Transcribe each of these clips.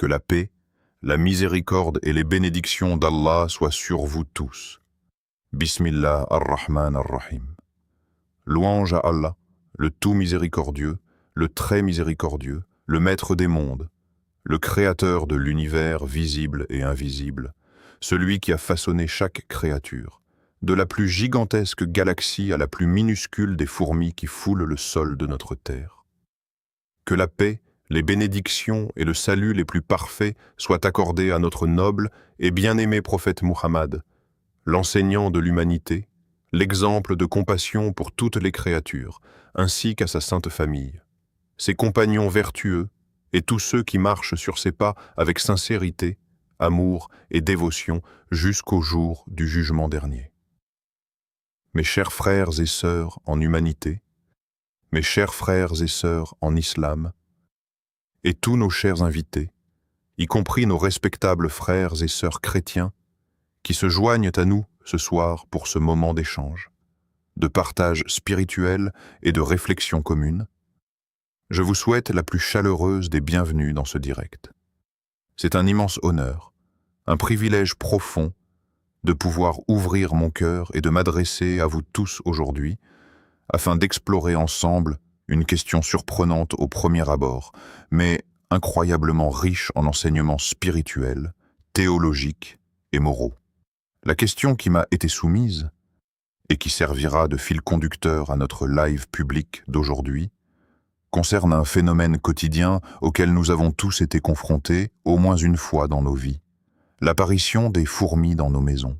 Que la paix, la miséricorde et les bénédictions d'Allah soient sur vous tous. Bismillah ar-Rahman ar-Rahim. Louange à Allah, le tout miséricordieux, le très miséricordieux, le maître des mondes, le créateur de l'univers visible et invisible, celui qui a façonné chaque créature, de la plus gigantesque galaxie à la plus minuscule des fourmis qui foulent le sol de notre terre. Que la paix, les bénédictions et le salut les plus parfaits soient accordés à notre noble et bien-aimé prophète Muhammad, l'enseignant de l'humanité, l'exemple de compassion pour toutes les créatures, ainsi qu'à sa sainte famille, ses compagnons vertueux et tous ceux qui marchent sur ses pas avec sincérité, amour et dévotion jusqu'au jour du jugement dernier. Mes chers frères et sœurs en humanité, mes chers frères et sœurs en islam, et tous nos chers invités, y compris nos respectables frères et sœurs chrétiens, qui se joignent à nous ce soir pour ce moment d'échange, de partage spirituel et de réflexion commune, je vous souhaite la plus chaleureuse des bienvenues dans ce direct. C'est un immense honneur, un privilège profond de pouvoir ouvrir mon cœur et de m'adresser à vous tous aujourd'hui, afin d'explorer ensemble une question surprenante au premier abord, mais incroyablement riche en enseignements spirituels, théologiques et moraux. La question qui m'a été soumise, et qui servira de fil conducteur à notre live public d'aujourd'hui, concerne un phénomène quotidien auquel nous avons tous été confrontés au moins une fois dans nos vies, l'apparition des fourmis dans nos maisons.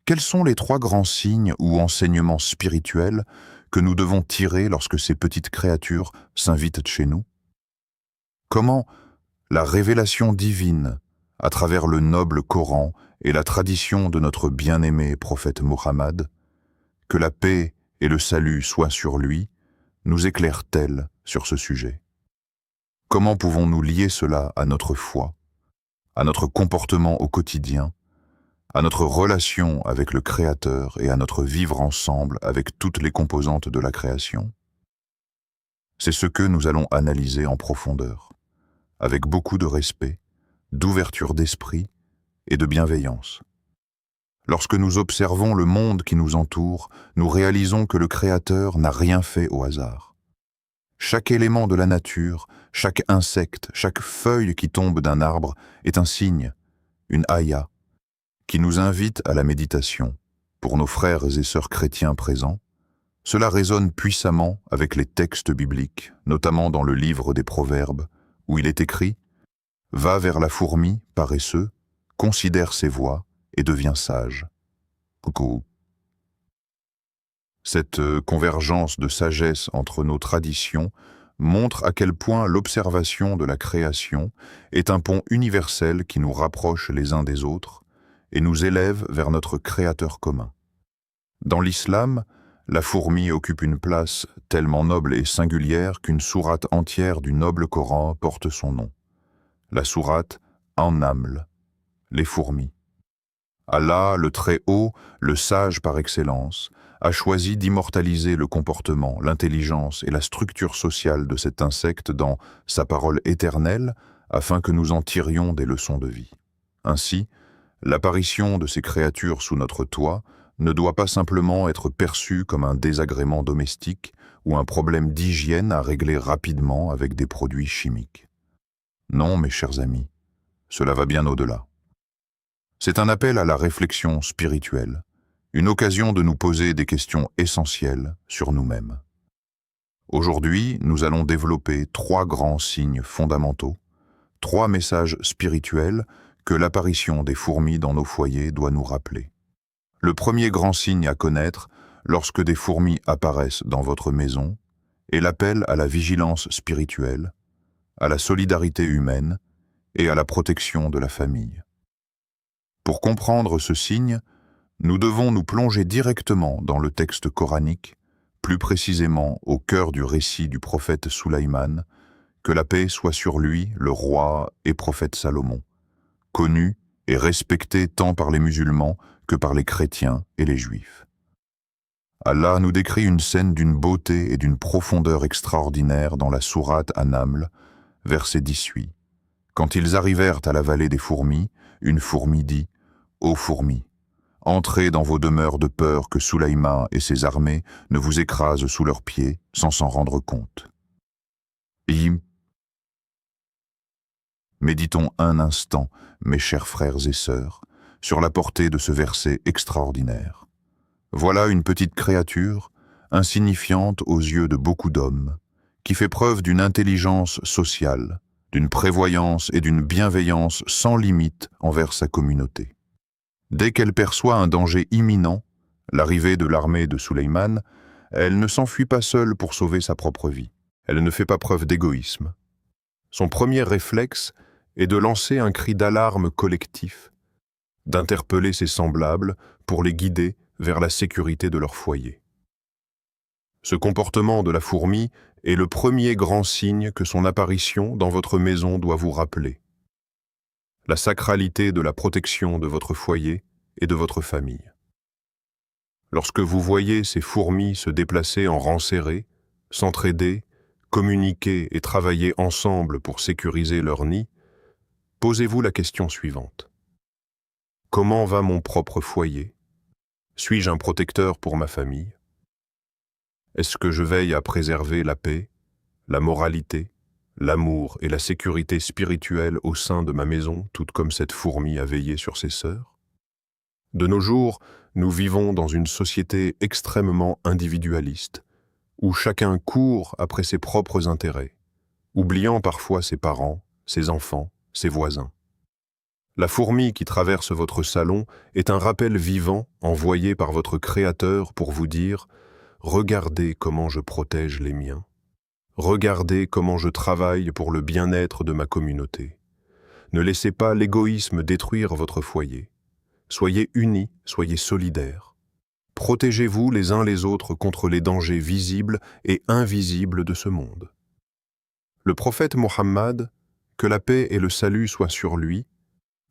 Quels sont les 3 grands signes ou enseignements spirituels que nous devons tirer lorsque ces petites créatures s'invitent chez nous? Comment la révélation divine, à travers le noble Coran et la tradition de notre bien-aimé prophète Muhammad, que la paix et le salut soient sur lui, nous éclaire-t-elle sur ce sujet? Comment pouvons-nous lier cela à notre foi, à notre comportement au quotidien, à notre relation avec le Créateur et à notre vivre ensemble avec toutes les composantes de la création? C'est ce que nous allons analyser en profondeur, avec beaucoup de respect, d'ouverture d'esprit et de bienveillance. Lorsque nous observons le monde qui nous entoure, nous réalisons que le Créateur n'a rien fait au hasard. Chaque élément de la nature, chaque insecte, chaque feuille qui tombe d'un arbre est un signe, une aya, qui nous invite à la méditation. Pour nos frères et sœurs chrétiens présents, cela résonne puissamment avec les textes bibliques, notamment dans le livre des Proverbes, où il est écrit « Va vers la fourmi, paresseux, considère ses voies et deviens sage. » Coucou. Cette convergence de sagesse entre nos traditions montre à quel point l'observation de la création est un pont universel qui nous rapproche les uns des autres et nous élève vers notre Créateur commun. Dans l'islam, la fourmi occupe une place tellement noble et singulière qu'une sourate entière du noble Coran porte son nom. La sourate An-Naml, les fourmis. Allah, le Très-Haut, le sage par excellence, a choisi d'immortaliser le comportement, l'intelligence et la structure sociale de cet insecte dans sa parole éternelle afin que nous en tirions des leçons de vie. Ainsi, l'apparition de ces créatures sous notre toit ne doit pas simplement être perçue comme un désagrément domestique ou un problème d'hygiène à régler rapidement avec des produits chimiques. Non, mes chers amis, cela va bien au-delà. C'est un appel à la réflexion spirituelle, une occasion de nous poser des questions essentielles sur nous-mêmes. Aujourd'hui, nous allons développer 3 grands signes fondamentaux, 3 messages spirituels que l'apparition des fourmis dans nos foyers doit nous rappeler. Le premier grand signe à connaître lorsque des fourmis apparaissent dans votre maison est l'appel à la vigilance spirituelle, à la solidarité humaine et à la protection de la famille. Pour comprendre ce signe, nous devons nous plonger directement dans le texte coranique, plus précisément au cœur du récit du prophète Sulaïman, que la paix soit sur lui, le roi et prophète Salomon, connu et respecté tant par les musulmans que par les chrétiens et les juifs. Allah nous décrit une scène d'une beauté et d'une profondeur extraordinaire dans la sourate An-Naml, verset 18, Quand ils arrivèrent à la vallée des fourmis, une fourmi dit « Ô fourmis, entrez dans vos demeures de peur que Sulaïman et ses armées ne vous écrasent sous leurs pieds sans s'en rendre compte. » Méditons un instant, mes chers frères et sœurs, sur la portée de ce verset extraordinaire. Voilà une petite créature, insignifiante aux yeux de beaucoup d'hommes, qui fait preuve d'une intelligence sociale, d'une prévoyance et d'une bienveillance sans limite envers sa communauté. Dès qu'elle perçoit un danger imminent, l'arrivée de l'armée de Sulaïman, elle ne s'enfuit pas seule pour sauver sa propre vie. Elle ne fait pas preuve d'égoïsme. Son premier réflexe est de lancer un cri d'alarme collectif, d'interpeller ses semblables pour les guider vers la sécurité de leur foyer. Ce comportement de la fourmi est le premier grand signe que son apparition dans votre maison doit vous rappeler. La sacralité de la protection de votre foyer et de votre famille. Lorsque vous voyez ces fourmis se déplacer en rang serré, s'entraider, communiquer et travailler ensemble pour sécuriser leur nid, posez-vous la question suivante. Comment va mon propre foyer? Suis-je un protecteur pour ma famille? Est-ce que je veille à préserver la paix, la moralité, l'amour et la sécurité spirituelle au sein de ma maison, tout comme cette fourmi a veillé sur ses sœurs? De nos jours, nous vivons dans une société extrêmement individualiste, où chacun court après ses propres intérêts, oubliant parfois ses parents, ses enfants, ses voisins. La fourmi qui traverse votre salon est un rappel vivant envoyé par votre Créateur pour vous dire « Regardez comment je protège les miens. Regardez comment je travaille pour le bien-être de ma communauté. Ne laissez pas l'égoïsme détruire votre foyer. Soyez unis, soyez solidaires. Protégez-vous les uns les autres contre les dangers visibles et invisibles de ce monde. » Le prophète Mohammed, que la paix et le salut soient sur lui,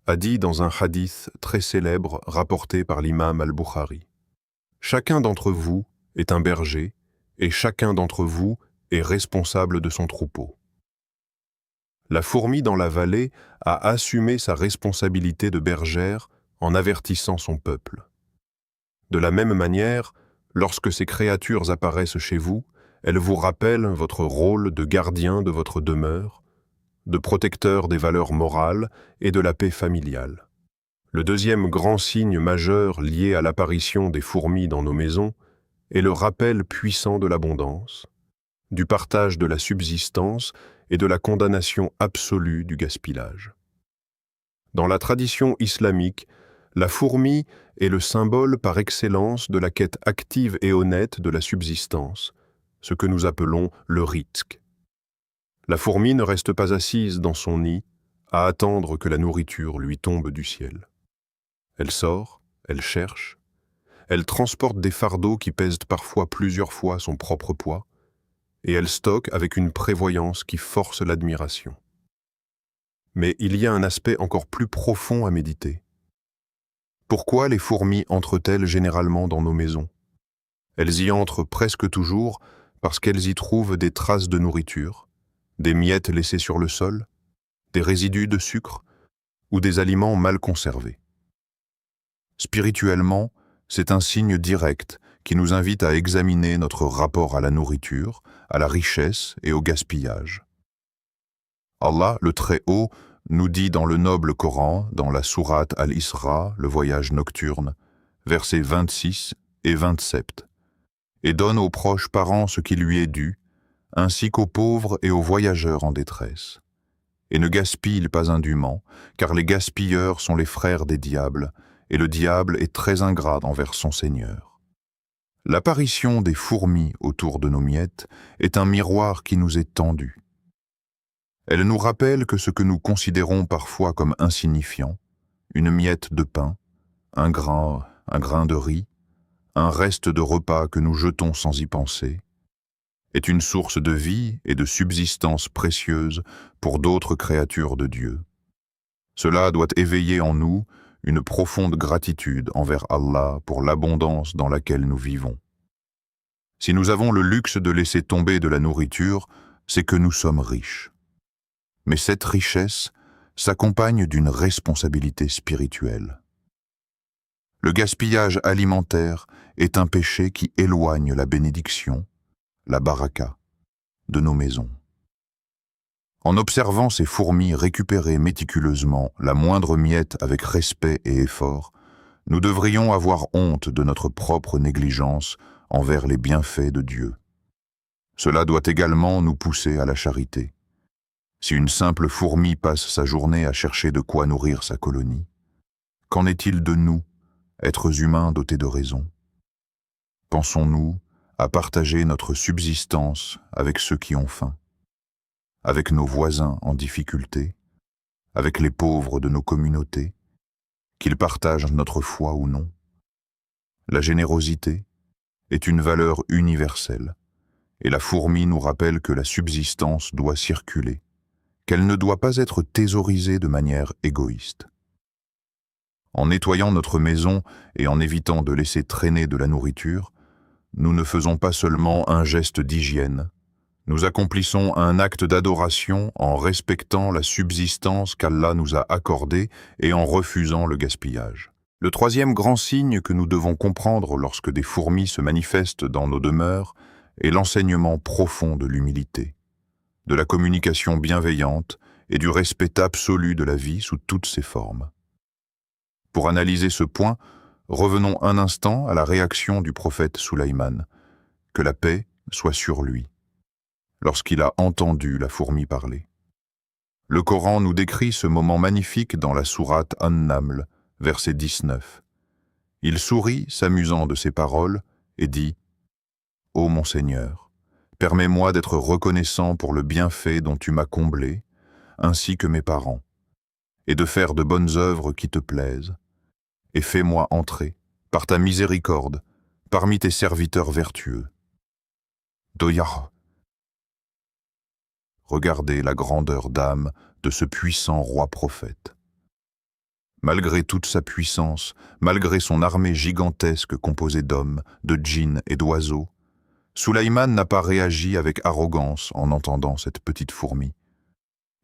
a dit dans un hadith très célèbre rapporté par l'imam al-Bukhari. « Chacun d'entre vous est un berger et chacun d'entre vous est responsable de son troupeau. » La fourmi dans la vallée a assumé sa responsabilité de bergère en avertissant son peuple. De la même manière, lorsque ces créatures apparaissent chez vous, elles vous rappellent votre rôle de gardien de votre demeure, de protecteur des valeurs morales et de la paix familiale. Le deuxième grand signe majeur lié à l'apparition des fourmis dans nos maisons est le rappel puissant de l'abondance, du partage de la subsistance et de la condamnation absolue du gaspillage. Dans la tradition islamique, la fourmi est le symbole par excellence de la quête active et honnête de la subsistance, ce que nous appelons le rizq. La fourmi ne reste pas assise dans son nid à attendre que la nourriture lui tombe du ciel. Elle sort, elle cherche, elle transporte des fardeaux qui pèsent parfois plusieurs fois son propre poids, et elle stocke avec une prévoyance qui force l'admiration. Mais il y a un aspect encore plus profond à méditer. Pourquoi les fourmis entrent-elles généralement dans nos maisons? Elles y entrent presque toujours parce qu'elles y trouvent des traces de nourriture, des miettes laissées sur le sol, des résidus de sucre ou des aliments mal conservés. Spirituellement, c'est un signe direct qui nous invite à examiner notre rapport à la nourriture, à la richesse et au gaspillage. Allah, le Très-Haut, nous dit dans le noble Coran, dans la sourate Al-Isra, le voyage nocturne, versets 26 et 27, « Et donne aux proches parents ce qui lui est dû, ainsi qu'aux pauvres et aux voyageurs en détresse. Et ne gaspille pas indûment, car les gaspilleurs sont les frères des diables, et le diable est très ingrat envers son Seigneur. » L'apparition des fourmis autour de nos miettes est un miroir qui nous est tendu. Elle nous rappelle que ce que nous considérons parfois comme insignifiant, une miette de pain, un grain de riz, un reste de repas que nous jetons sans y penser, est une source de vie et de subsistance précieuse pour d'autres créatures de Dieu. Cela doit éveiller en nous une profonde gratitude envers Allah pour l'abondance dans laquelle nous vivons. Si nous avons le luxe de laisser tomber de la nourriture, c'est que nous sommes riches. Mais cette richesse, s'accompagne d'une responsabilité spirituelle. Le gaspillage alimentaire est un péché qui éloigne la bénédiction, la baraka, de nos maisons. En observant ces fourmis récupérer méticuleusement la moindre miette avec respect et effort, nous devrions avoir honte de notre propre négligence envers les bienfaits de Dieu. Cela doit également nous pousser à la charité. Si une simple fourmi passe sa journée à chercher de quoi nourrir sa colonie, qu'en est-il de nous, êtres humains dotés de raison? Pensons-nous à partager notre subsistance avec ceux qui ont faim, avec nos voisins en difficulté, avec les pauvres de nos communautés, qu'ils partagent notre foi ou non? La générosité est une valeur universelle, et la fourmi nous rappelle que la subsistance doit circuler, qu'elle ne doit pas être thésaurisée de manière égoïste. En nettoyant notre maison et en évitant de laisser traîner de la nourriture, nous ne faisons pas seulement un geste d'hygiène, nous accomplissons un acte d'adoration en respectant la subsistance qu'Allah nous a accordée et en refusant le gaspillage. Le troisième grand signe que nous devons comprendre lorsque des fourmis se manifestent dans nos demeures est l'enseignement profond de l'humilité, de la communication bienveillante et du respect absolu de la vie sous toutes ses formes. Pour analyser ce point, revenons un instant à la réaction du prophète Sulaïman, que la paix soit sur lui, lorsqu'il a entendu la fourmi parler. Le Coran nous décrit ce moment magnifique dans la sourate An-Naml, verset 19. Il sourit, s'amusant de ces paroles, et dit « Ô mon Seigneur, permets-moi d'être reconnaissant pour le bienfait dont tu m'as comblé, ainsi que mes parents, et de faire de bonnes œuvres qui te plaisent, et fais-moi entrer, par ta miséricorde, parmi tes serviteurs vertueux. » Doyah. Regardez la grandeur d'âme de ce puissant roi prophète. Malgré toute sa puissance, malgré son armée gigantesque composée d'hommes, de djinns et d'oiseaux, Sulaïman n'a pas réagi avec arrogance en entendant cette petite fourmi.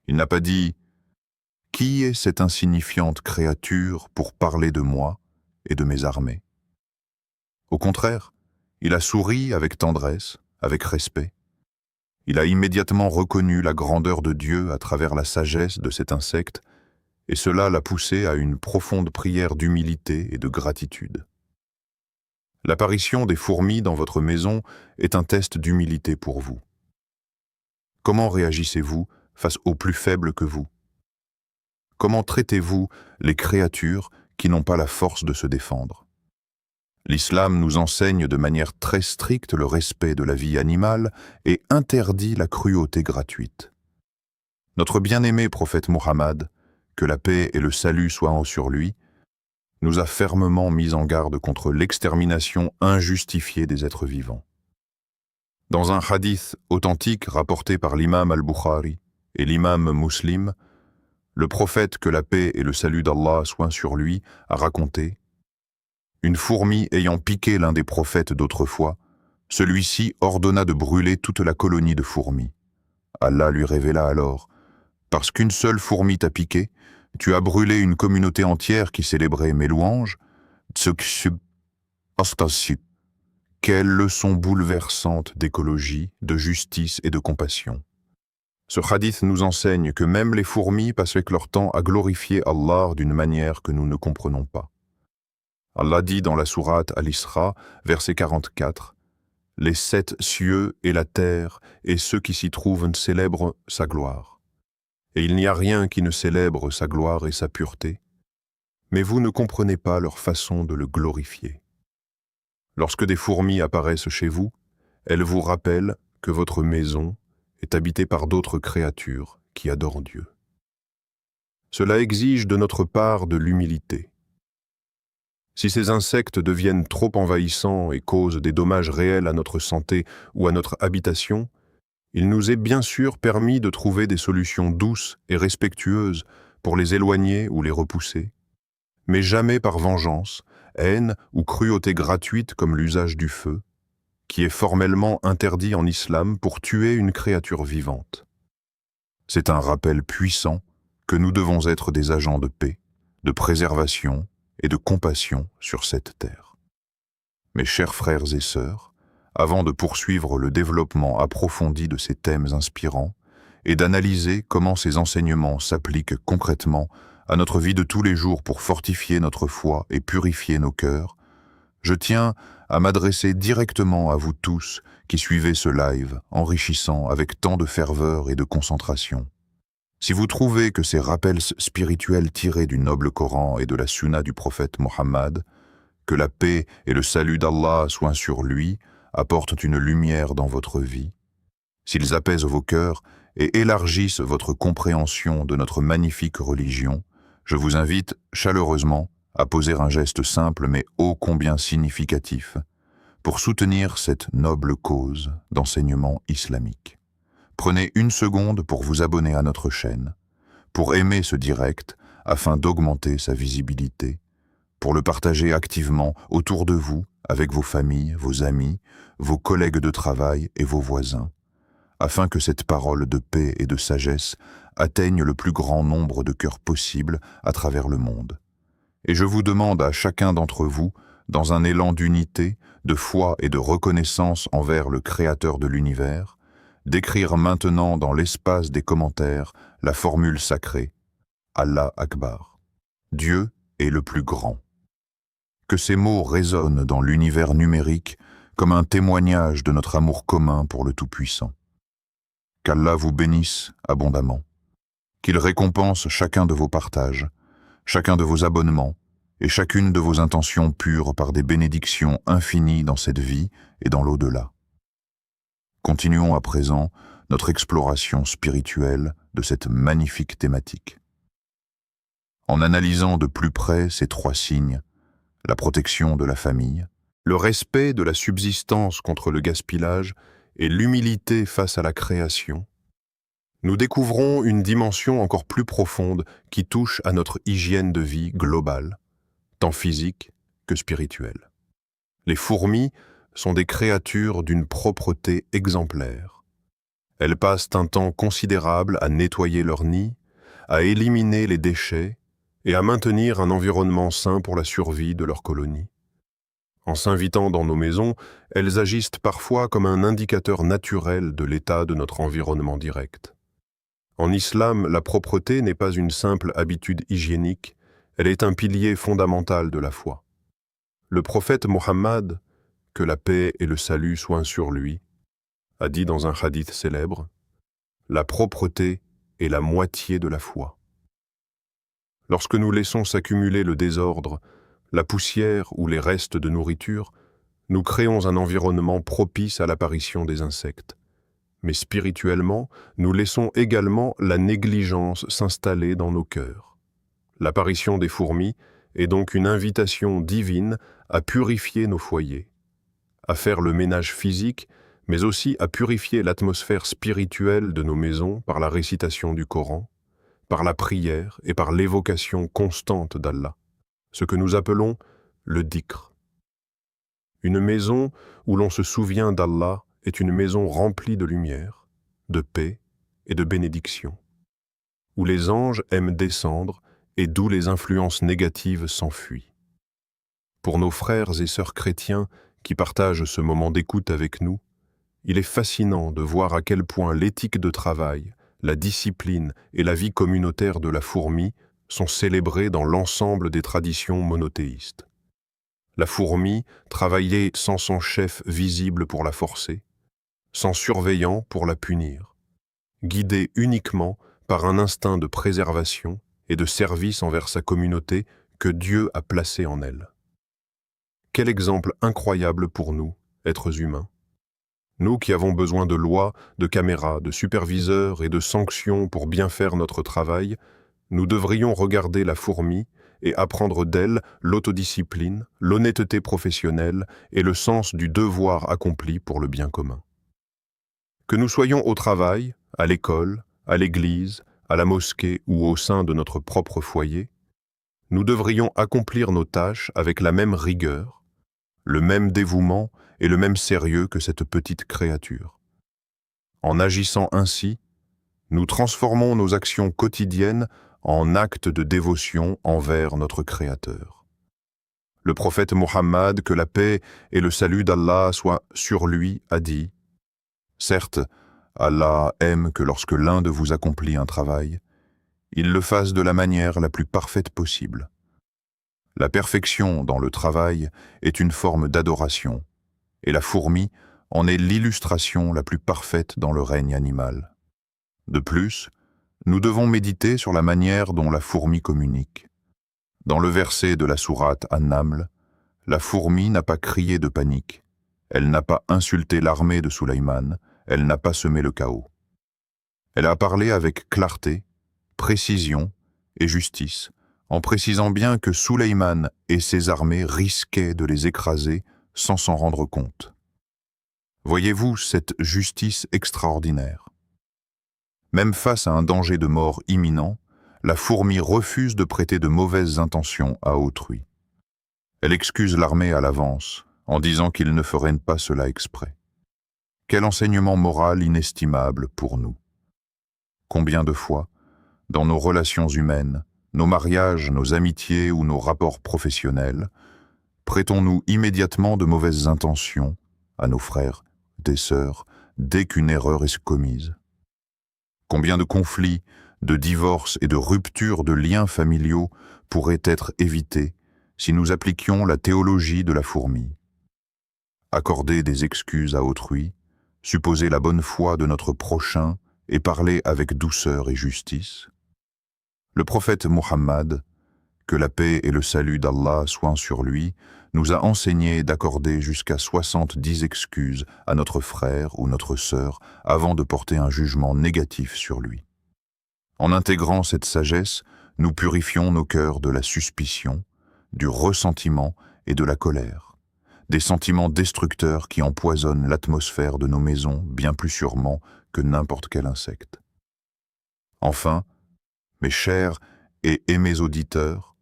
Il n'a pas dit « Qui est cette insignifiante créature pour parler de moi et de mes armées ?» Au contraire, il a souri avec tendresse, avec respect. Il a immédiatement reconnu la grandeur de Dieu à travers la sagesse de cet insecte, et cela l'a poussé à une profonde prière d'humilité et de gratitude. L'apparition des fourmis dans votre maison est un test d'humilité pour vous. Comment réagissez-vous face aux plus faibles que vous? Comment traitez-vous les créatures qui n'ont pas la force de se défendre? L'islam nous enseigne de manière très stricte le respect de la vie animale et interdit la cruauté gratuite. Notre bien-aimé prophète Muhammad, que la paix et le salut soient sur lui, nous a fermement mis en garde contre l'extermination injustifiée des êtres vivants. Dans un hadith authentique rapporté par l'imam al-Bukhari et l'imam Muslim, le prophète, que la paix et le salut d'Allah soient sur lui, a raconté « Une fourmi ayant piqué l'un des prophètes d'autrefois, celui-ci ordonna de brûler toute la colonie de fourmis. Allah lui révéla alors « Parce qu'une seule fourmi t'a piqué, tu as brûlé une communauté entière qui célébrait mes louanges. Quelle leçon bouleversante d'écologie, de justice et de compassion. » Ce hadith nous enseigne que même les fourmis passent avec leur temps à glorifier Allah d'une manière que nous ne comprenons pas. Allah dit dans la sourate Al-Isra, verset 44, « Les 7 cieux et la terre et ceux qui s'y trouvent célèbrent sa gloire. Et il n'y a rien qui ne célèbre sa gloire et sa pureté, mais vous ne comprenez pas leur façon de le glorifier. Lorsque des fourmis apparaissent chez vous, elles vous rappellent que votre maison est habitée par d'autres créatures qui adorent Dieu. Cela exige de notre part de l'humilité. Si ces insectes deviennent trop envahissants et causent des dommages réels à notre santé ou à notre habitation, il nous est bien sûr permis de trouver des solutions douces et respectueuses pour les éloigner ou les repousser, mais jamais par vengeance, haine ou cruauté gratuite comme l'usage du feu, qui est formellement interdit en islam pour tuer une créature vivante. C'est un rappel puissant que nous devons être des agents de paix, de préservation et de compassion sur cette terre. Mes chers frères et sœurs, avant de poursuivre le développement approfondi de ces thèmes inspirants et d'analyser comment ces enseignements s'appliquent concrètement à notre vie de tous les jours pour fortifier notre foi et purifier nos cœurs, je tiens à m'adresser directement à vous tous qui suivez ce live enrichissant avec tant de ferveur et de concentration. Si vous trouvez que ces rappels spirituels tirés du noble Coran et de la Sunna du prophète Mohammed, que la paix et le salut d'Allah soient sur lui, apportent une lumière dans votre vie, s'ils apaisent vos cœurs et élargissent votre compréhension de notre magnifique religion, je vous invite chaleureusement à poser un geste simple mais ô combien significatif pour soutenir cette noble cause d'enseignement islamique. Prenez une seconde pour vous abonner à notre chaîne, pour aimer ce direct afin d'augmenter sa visibilité, pour le partager activement autour de vous avec vos familles, vos amis, vos collègues de travail et vos voisins, afin que cette parole de paix et de sagesse atteigne le plus grand nombre de cœurs possible à travers le monde. Et je vous demande à chacun d'entre vous, dans un élan d'unité, de foi et de reconnaissance envers le Créateur de l'univers, d'écrire maintenant dans l'espace des commentaires la formule sacrée « Allah Akbar ». Dieu est le plus grand. Que ces mots résonnent dans l'univers numérique comme un témoignage de notre amour commun pour le Tout-Puissant. Qu'Allah vous bénisse abondamment, qu'il récompense chacun de vos partages, chacun de vos abonnements et chacune de vos intentions pures par des bénédictions infinies dans cette vie et dans l'au-delà. Continuons à présent notre exploration spirituelle de cette magnifique thématique. En analysant de plus près ces trois signes, la protection de la famille, le respect de la subsistance contre le gaspillage et l'humilité face à la création, nous découvrons une dimension encore plus profonde qui touche à notre hygiène de vie globale, tant physique que spirituelle. Les fourmis sont des créatures d'une propreté exemplaire. Elles passent un temps considérable à nettoyer leur nid, à éliminer les déchets et à maintenir un environnement sain pour la survie de leur colonie. En s'invitant dans nos maisons, elles agissent parfois comme un indicateur naturel de l'état de notre environnement direct. En islam, la propreté n'est pas une simple habitude hygiénique, elle est un pilier fondamental de la foi. Le prophète Mohammed, que la paix et le salut soient sur lui, a dit dans un hadith célèbre, « La propreté est la moitié de la foi ». Lorsque nous laissons s'accumuler le désordre, la poussière ou les restes de nourriture, nous créons un environnement propice à l'apparition des insectes. Mais spirituellement, nous laissons également la négligence s'installer dans nos cœurs. L'apparition des fourmis est donc une invitation divine à purifier nos foyers, à faire le ménage physique, mais aussi à purifier l'atmosphère spirituelle de nos maisons par la récitation du Coran, par la prière et par l'évocation constante d'Allah, ce que nous appelons le dhikr. Une maison où l'on se souvient d'Allah est une maison remplie de lumière, de paix et de bénédiction, où les anges aiment descendre et d'où les influences négatives s'enfuient. Pour nos frères et sœurs chrétiens qui partagent ce moment d'écoute avec nous, il est fascinant de voir à quel point l'éthique de travail, la discipline et la vie communautaire de la fourmi sont célébrées dans l'ensemble des traditions monothéistes. La fourmi travaillait sans son chef visible pour la forcer, sans surveillant pour la punir, guidée uniquement par un instinct de préservation et de service envers sa communauté que Dieu a placé en elle. Quel exemple incroyable pour nous, êtres humains. Nous qui avons besoin de lois, de caméras, de superviseurs et de sanctions pour bien faire notre travail, nous devrions regarder la fourmi et apprendre d'elle l'autodiscipline, l'honnêteté professionnelle et le sens du devoir accompli pour le bien commun. Que nous soyons au travail, à l'école, à l'église, à la mosquée ou au sein de notre propre foyer, nous devrions accomplir nos tâches avec la même rigueur, le même dévouement et le même sérieux que cette petite créature. En agissant ainsi, nous transformons nos actions quotidiennes en acte de dévotion envers notre Créateur. Le prophète Mohammed, que la paix et le salut d'Allah soient sur lui, a dit « Certes, Allah aime que lorsque l'un de vous accomplit un travail, il le fasse de la manière la plus parfaite possible. La perfection dans le travail est une forme d'adoration, et la fourmi en est l'illustration la plus parfaite dans le règne animal. De plus, nous devons méditer sur la manière dont la fourmi communique. Dans le verset de la sourate An-Naml, la fourmi n'a pas crié de panique, elle n'a pas insulté l'armée de Sulayman, elle n'a pas semé le chaos. Elle a parlé avec clarté, précision et justice, en précisant bien que Sulayman et ses armées risquaient de les écraser sans s'en rendre compte. Voyez-vous cette justice extraordinaire? Même face à un danger de mort imminent, la fourmi refuse de prêter de mauvaises intentions à autrui. Elle excuse l'armée à l'avance, en disant qu'il ne ferait pas cela exprès. Quel enseignement moral inestimable pour nous! Combien de fois, dans nos relations humaines, nos mariages, nos amitiés ou nos rapports professionnels, prêtons-nous immédiatement de mauvaises intentions à nos frères, des sœurs, dès qu'une erreur est commise? Combien de conflits, de divorces et de ruptures de liens familiaux pourraient être évités si nous appliquions la théologie de la fourmi? Accorder des excuses à autrui, supposer la bonne foi de notre prochain et parler avec douceur et justice. Le prophète Mohammed, que la paix et le salut d'Allah soient sur lui, nous a enseigné d'accorder jusqu'à 70 excuses à notre frère ou notre sœur avant de porter un jugement négatif sur lui. En intégrant cette sagesse, nous purifions nos cœurs de la suspicion, du ressentiment et de la colère, des sentiments destructeurs qui empoisonnent l'atmosphère de nos maisons bien plus sûrement que n'importe quel insecte. Enfin, mes chers et aimés auditeurs,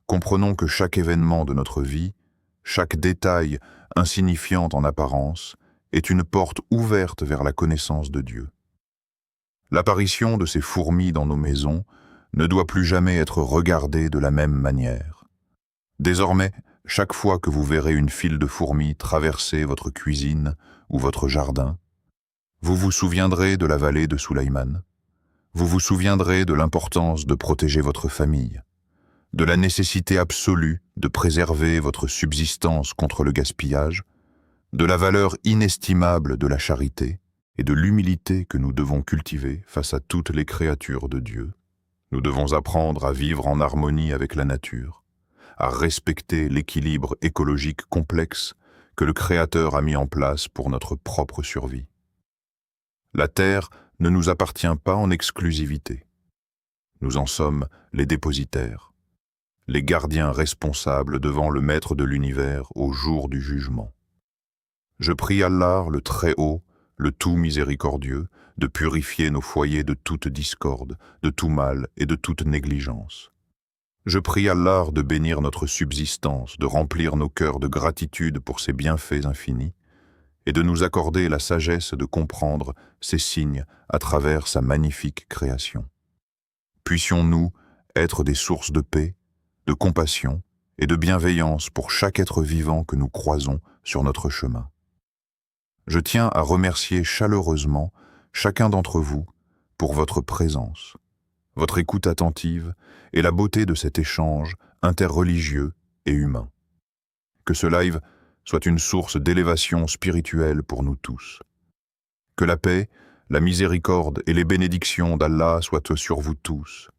comprenons que chaque événement de notre vie, chaque détail insignifiant en apparence, est une porte ouverte vers la connaissance de Dieu. L'apparition de ces fourmis dans nos maisons ne doit plus jamais être regardée de la même manière. Désormais, chaque fois que vous verrez une file de fourmis traverser votre cuisine ou votre jardin, vous vous souviendrez de la vallée de Sulayman. Vous vous souviendrez de l'importance de protéger votre famille, de la nécessité absolue de préserver votre subsistance contre le gaspillage, de la valeur inestimable de la charité et de l'humilité que nous devons cultiver face à toutes les créatures de Dieu. Nous devons apprendre à vivre en harmonie avec la nature, à respecter l'équilibre écologique complexe que le Créateur a mis en place pour notre propre survie. La terre ne nous appartient pas en exclusivité. Nous en sommes les dépositaires, les gardiens responsables devant le Maître de l'univers au jour du jugement. Je prie Allah, le Très-Haut, le Tout Miséricordieux, de purifier nos foyers de toute discorde, de tout mal et de toute négligence. Je prie Allah de bénir notre subsistance, de remplir nos cœurs de gratitude pour ses bienfaits infinis, et de nous accorder la sagesse de comprendre ses signes à travers sa magnifique création. Puissions-nous être des sources de paix, de compassion et de bienveillance pour chaque être vivant que nous croisons sur notre chemin. Je tiens à remercier chaleureusement chacun d'entre vous pour votre présence, votre écoute attentive et la beauté de cet échange interreligieux et humain. Que ce live soit une source d'élévation spirituelle pour nous tous. Que la paix, la miséricorde et les bénédictions d'Allah soient sur vous tous.